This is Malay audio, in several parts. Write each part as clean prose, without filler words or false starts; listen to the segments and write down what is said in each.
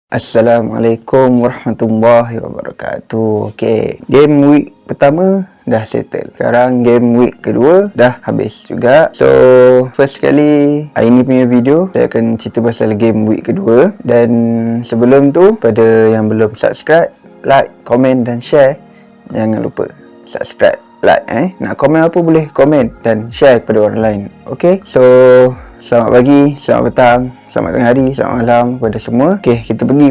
Assalamualaikum warahmatullahi wabarakatuh. Okay, game week pertama dah settle. Sekarang game week kedua dah habis juga. So, first kali hari ni punya video saya akan cerita pasal game week kedua. Dan sebelum tu, pada yang belum subscribe, like, komen dan share. Jangan lupa subscribe, like Nak komen apa boleh komen dan share kepada orang lain. Okay, so selamat pagi, selamat petang, selamat tengah hari, selamat malam kepada semua. Okay, kita pergi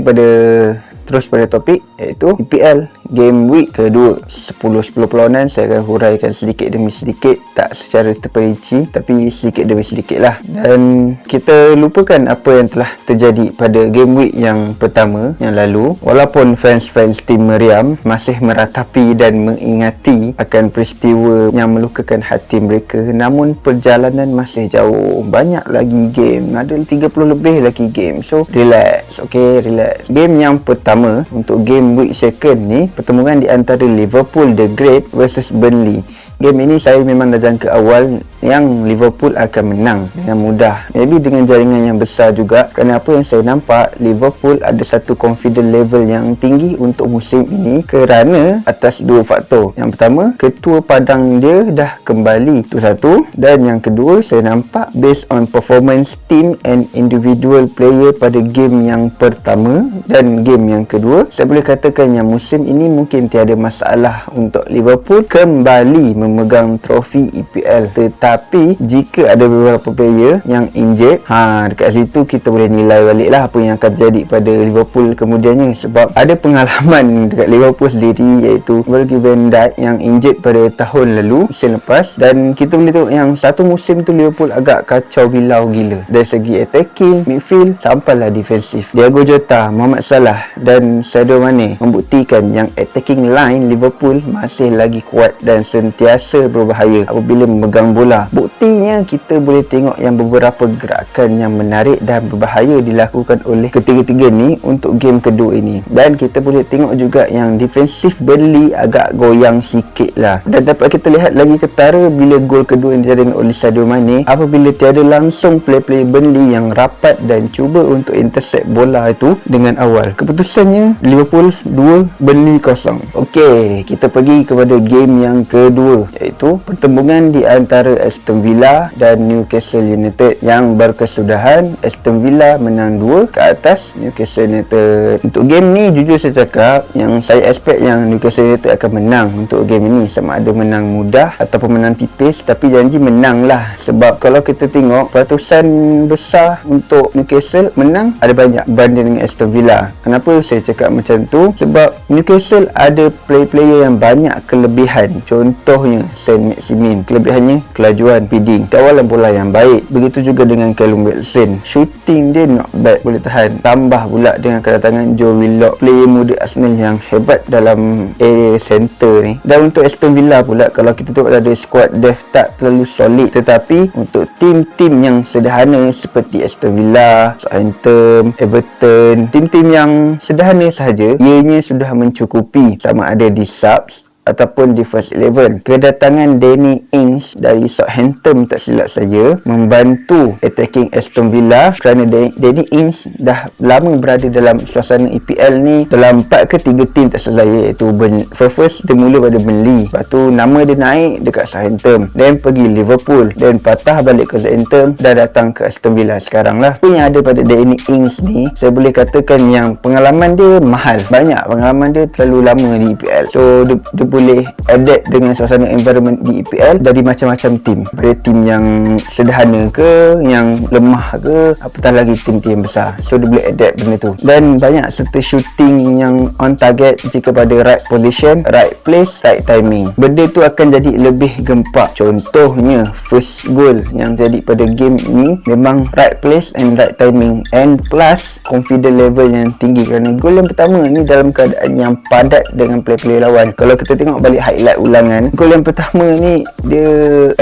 terus pada topik, iaitu EPL Game Week kedua. 10 perlawanan saya akan huraikan sedikit demi sedikit, tak secara terperinci tapi sedikit demi sedikit lah. Dan kita lupakan apa yang telah terjadi pada Game Week yang pertama yang lalu. Walaupun fans-fans tim Meriam masih meratapi dan mengingati akan peristiwa yang melukakan hati mereka, namun perjalanan masih jauh. Banyak lagi game, ada 30 lebih lagi game. So relax, okay, relax. Game yang pertama untuk Game Week second ni, pertemuan di antara Liverpool the Great versus Burnley. Game ini saya memang dah jangka awal yang Liverpool akan menang dengan mudah. Maybe dengan jaringan yang besar juga, kerana apa yang saya nampak, Liverpool ada satu confident level yang tinggi untuk musim ini kerana atas dua faktor. Yang pertama, ketua padang dia dah kembali, itu satu. Dan yang kedua, saya nampak based on performance team and individual player pada game yang pertama dan game yang kedua, saya boleh katakan yang musim ini mungkin tiada masalah untuk Liverpool kembali memegang trofi EPL. Tetapi jika ada beberapa player yang injured, dekat situ kita boleh nilai balik lah apa yang akan terjadi pada Liverpool kemudiannya. Sebab ada pengalaman dekat Liverpool sendiri, iaitu Virgil van Dijk yang injured pada tahun lalu, musim lepas. Dan kita boleh tengok yang satu musim tu Liverpool agak kacau bilau gila dari segi attacking, midfield sampailah defensif. Diego Jota, Mohamed Salah dan Sadio Mane membuktikan yang attacking line Liverpool masih lagi kuat dan sentiasa berbahaya apabila memegang bola. Buktinya kita boleh tengok yang beberapa gerakan yang menarik dan berbahaya dilakukan oleh ketiga-tiga ni untuk game kedua ini. Dan kita boleh tengok juga yang defensif Burnley agak goyang sikit lah. Dan dapat kita lihat lagi ketara bila gol kedua yang dijaring oleh Sadio Mane apabila tiada langsung player Burnley yang rapat dan cuba untuk intercept bola itu dengan awal. Keputusannya Liverpool 2, Burnley 0. Okey, kita pergi kepada game yang kedua, iaitu pertembungan di antara Aston Villa dan Newcastle United yang berkesudahan. Aston Villa menang 2 ke atas Newcastle United. Untuk game ni jujur saya cakap yang saya expect yang Newcastle United akan menang untuk game ini, sama ada menang mudah ataupun menang tipis, tapi janji menang lah. Sebab kalau kita tengok peratusan besar untuk Newcastle menang ada banyak berbanding dengan Aston Villa. Kenapa saya cakap macam tu? Sebab Newcastle ada player-player yang banyak kelebihan. Contohnya Saint-Maximin, kelebihannya kelajuan, feeding, kawalan bola yang baik. Begitu juga dengan Callum Wilson, shooting dia not bad, boleh tahan. Tambah pula dengan kedatangan Joe Willock, player muda Arsenal yang hebat dalam area center ni. Dan untuk Aston Villa pula, kalau kita tengok ada squad depth tak terlalu solid, tetapi untuk tim-tim yang sederhana seperti Aston Villa, Southampton, Everton, tim-tim yang sederhana sahaja, ianya sudah mencukupi sama ada di subs ataupun di first 11. Kedatangan Danny Ings dari Southampton tak silap saya membantu attacking Aston Villa, kerana Danny Ings dah lama berada dalam suasana EPL ni dalam 4 ke 3 tim tak silap saya, iaitu first dia mula pada Burnley, lepas tu nama dia naik dekat Southampton, dan pergi Liverpool, dan patah balik ke Southampton dan datang ke Aston Villa sekarang lah. Apa yang ada pada Danny Ings ni, saya boleh katakan yang pengalaman dia mahal, banyak pengalaman dia terlalu lama di EPL. So dia boleh adapt dengan suasana environment di EPL dari macam-macam tim, dari tim yang sederhana ke, yang lemah ke, apatah lagi tim-tim besar. So dia boleh adapt benda tu, dan banyak serta shooting yang on target jika pada right position, right place, right timing. Benda tu akan jadi lebih gempak. Contohnya first goal yang jadi pada game ni memang right place and right timing, and plus confident level yang tinggi, kerana gol yang pertama ni dalam keadaan yang padat dengan player-player lawan. Kalau kita tengok balik highlight ulangan, gol yang pertama ni dia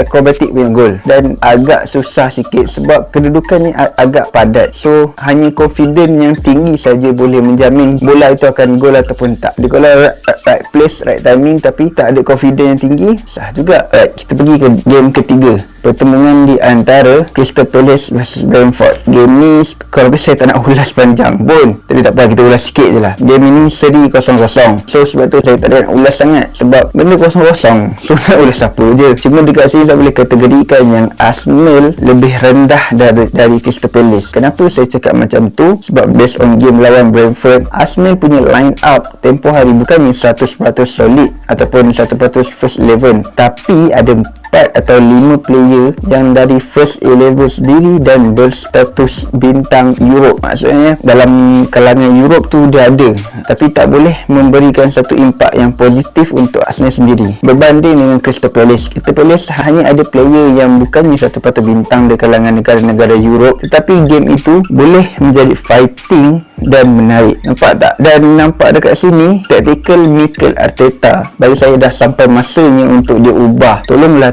akrobatik punya gol dan agak susah sikit sebab kedudukannya agak padat. So hanya confident yang tinggi saja boleh menjamin bola itu akan gol ataupun tak. Dia kalau right place, right timing tapi tak ada confident yang tinggi, sah juga. Kita pergi ke game ketiga, pertemuan di antara Crystal Palace versus Brentford. Game ni kalau lebih saya tak nak ulas panjang pun, tapi tak apa, kita ulas sikit je lah. Game ini seri 0-0, so sebab tu saya tak ada nak ulas sangat, sebab benda 0-0 so nak ulas apa je. Cuma dekat sini saya boleh kategorikan yang Arsenal lebih rendah dari Crystal Palace. Kenapa saya cakap macam tu? Sebab based on game lawan Brentford, Arsenal punya line up tempoh hari bukannya 100% solid ataupun 100% first 11, tapi ada 4 atau 5 player yang dari first 11 sendiri dan berstatus bintang Europe. Maksudnya dalam kalangan Europe tu dia ada, tapi tak boleh memberikan satu impak yang positif untuk Arsenal sendiri berbanding dengan Crystal Palace. Crystal Palace hanya ada player yang bukannya satu patut bintang di kalangan negara-negara Europe, tetapi game itu boleh menjadi fighting dan menarik. Nampak tak? Dan nampak dekat sini tactical Mikel Arteta, bagi saya dah sampai masanya untuk dia ubah. Tolonglah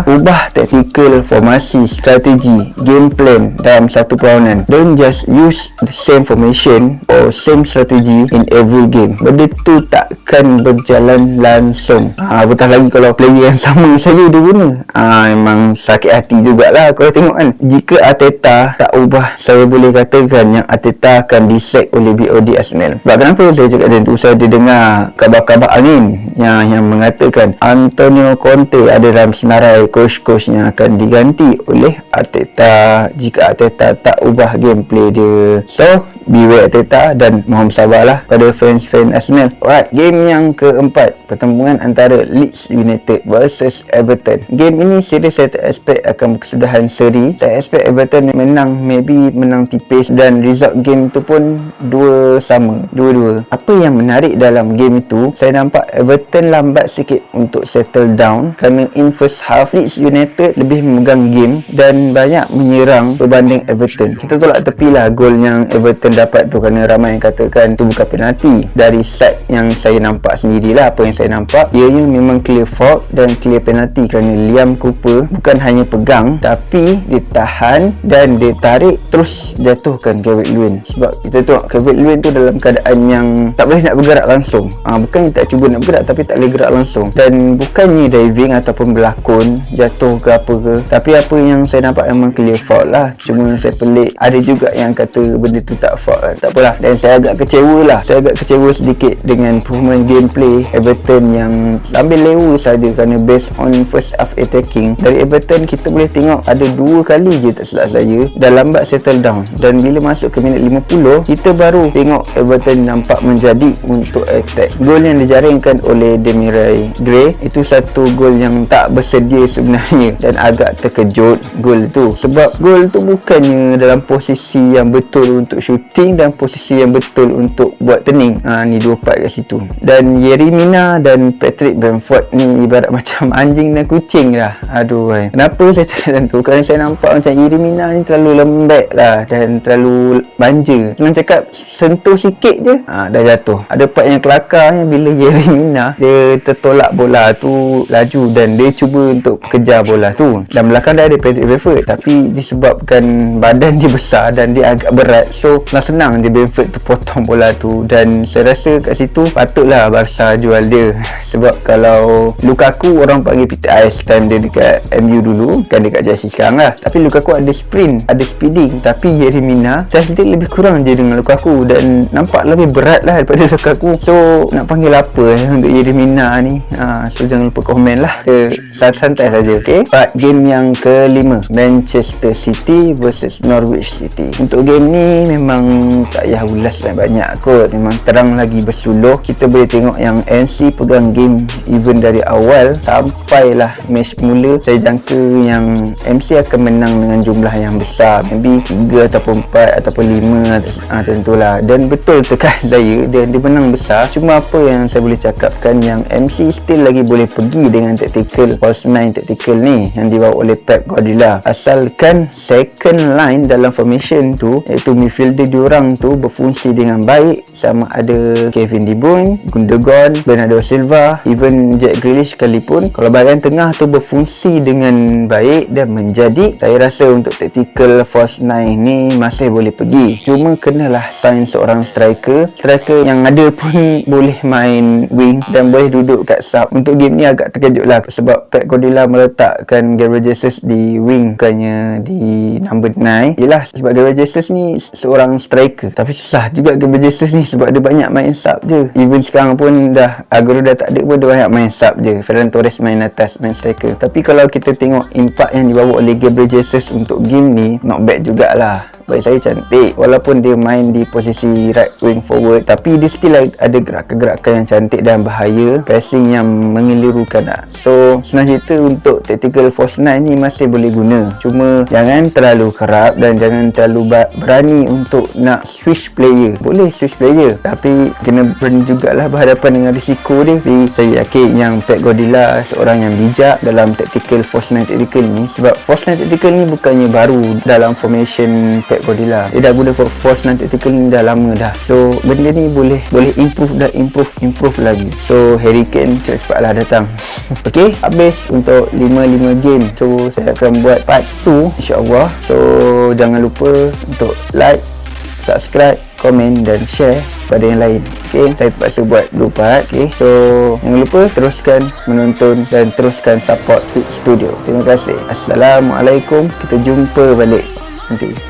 ubah tactical, formasi, strategi, game plan dalam satu perlawanan. Don't just use the same formation or same strategy in every game. Benda tu takkan berjalan langsung. Betul lagi kalau player yang sama saja dia guna. Memang sakit hati jugalah kalau tengok kan. Jika Arteta tak ubah, saya boleh katakan yang Arteta akan disack oleh BOD Arsenal. Sebab kenapa saya cakap macam tu? Saya ada dengar kabar-kabar angin yang mengatakan Antonio Conte ada dalam senarai coach-coach yang akan diganti oleh Arteta jika Arteta tak ubah gameplay dia. So beware Arteta dan mohon sabarlah pada fans-fans Arsenal. Alright, game yang keempat, pertemuan antara Leeds United versus Everton. Game ini serius saya tak expect akan berkesudahan seri. Saya expect Everton menang, maybe menang tipis, dan result game tu pun 2-2. Apa yang menarik dalam game itu, saya nampak Everton lambat sikit untuk settle down kerana in first half Leeds United lebih memegang game dan banyak menyerang berbanding Everton. Kita tolak tepilah gol yang Everton dapat tu kerana ramai yang katakan tu bukan penalti. Dari side yang saya nampak sendirilah, apa yang saya nampak, ianya memang clear fault dan clear penalti kerana Liam Cooper bukan hanya pegang tapi dia tahan dan dia tarik terus jatuhkan Calvert Lewin. Sebab kita tengok Calvert Lewin tu dalam keadaan yang tak boleh nak bergerak langsung. Bukannya tak cuba nak bergerak tapi tak boleh gerak langsung, dan bukannya diving ataupun berlakon jatuh ke apa ke, tapi apa yang saya nampak memang clear fault lah. Cuma saya pelik, ada juga yang kata benda tu tak fault kan. Tak apalah, dan saya agak kecewa sedikit dengan performance gameplay Everton yang ambil lewa saja kerana based on first half attacking dari Everton kita boleh tengok ada 2 kali je tak silap saya dah lambat settle down, dan bila masuk ke minit 50 kita baru tengok Everton nampak menjadi untuk attack. Gol yang dijaringkan oleh Demarai Gray itu satu gol yang tak bersedia sebenarnya, dan agak terkejut gol tu sebab gol tu bukannya dalam posisi yang betul untuk shooting dan posisi yang betul untuk buat turning. Ni 2 part kat situ. Dan Yerry Mina dan Patrick Bamford ni ibarat macam anjing dan kucing lah. Aduh, kenapa saya cakap macam tu? Kerana saya nampak macam Yerry Mina ni terlalu lembek lah dan terlalu manja. Senang cakap, sentuh sikit je dah jatuh. Ada part yang kelakarnya bila Yerry Mina dia tertolak bola tu laju dan dia cuba untuk kejar bola tu, dan belakang dah ada Patrick Bamford, tapi disebabkan badan dia besar dan dia agak berat, so senang dia Bamford tu potong bola tu. Dan saya rasa kat situ patutlah Barca jual dia sebab kalau Lukaku orang panggil Peter Ice time dia dekat MU dulu, kan dekat Chelsea sekarang lah, tapi Lukaku ada sprint, ada speeding, tapi Yerry Mina saya sedikit lebih kurang je dengan Lukaku dan nampak lebih berat lah daripada Lukaku. So nak panggil apa untuk Yerry Mina ni? So jangan lupa komen lah, santai saja. Okay, part game yang kelima, Manchester City versus Norwich City. Untuk game ni memang tak payah ulas banyak kot, memang terang lagi bersuluh. Kita boleh tengok yang MC pegang game even dari awal sampailah match mula. Saya jangka yang MC akan menang dengan jumlah yang besar, maybe 3 ataupun 4 ataupun 5 tentulah, dan betul tekan saya dia menang besar. Cuma apa yang saya boleh cakapkan, yang MC still lagi boleh pergi dengan tactical false 9 tactical ni yang dibawa oleh Pep Guardiola, asalkan second line dalam formation tu iaitu midfielder diorang tu berfungsi dengan baik, sama ada Kevin De Bruyne, Gundogan, Bernardo Silva, even Jack Grealish sekalipun, kalau bahagian tengah tu berfungsi dengan baik dan menjadi, saya rasa untuk tactical false 9 ni masih boleh pergi. Cuma kenalah sign seorang striker yang ada pun boleh main wing dan boleh duduk kat sub. Untuk game ni agak terkejut lah sebab Pep Guardiola meletakkan Gabriel Jesus di wing bukannya di number 9. Yelah, sebab Gabriel Jesus ni seorang striker, tapi susah juga Gabriel Jesus ni sebab dia banyak main sub je. Even sekarang pun dah Aguero dah tak ada pun, dia banyak main sub je. Ferran Torres main atas, main striker. Tapi kalau kita tengok impact yang dibawa oleh Gabriel Jesus untuk game ni, not bad jugalah. Bagi saya cantik, walaupun dia main di posisi right wing forward, tapi dia still ada gerakan-gerakan yang cantik dan bahaya, passing yang mengelirukan lah. So senang cerita, untuk tactical false 9 ni masih boleh guna, cuma jangan terlalu kerap dan jangan terlalu berani untuk nak switch player. Boleh switch player, tapi kena berani jugalah berhadapan dengan risiko dia. Jadi saya yakin yang Pep Guardiola seorang yang bijak dalam tactical false 9 tactical ni, sebab false 9 tactical ni bukannya baru dalam formation Pep Guardiola. Dia dah guna false 9 tactical ni dah lama dah. So benda ni boleh improve dan improve lagi. So Harry Kane cepat-cepatlah datang. Okay, habis untuk 5 game. So saya akan buat part 2 insya-Allah. So jangan lupa untuk like, subscribe, komen dan share pada yang lain. Okay, saya terpaksa buat 2 part. Okay, so jangan lupa teruskan menonton dan teruskan support Twitch Studio. Terima kasih. Assalamualaikum. Kita jumpa balik nanti.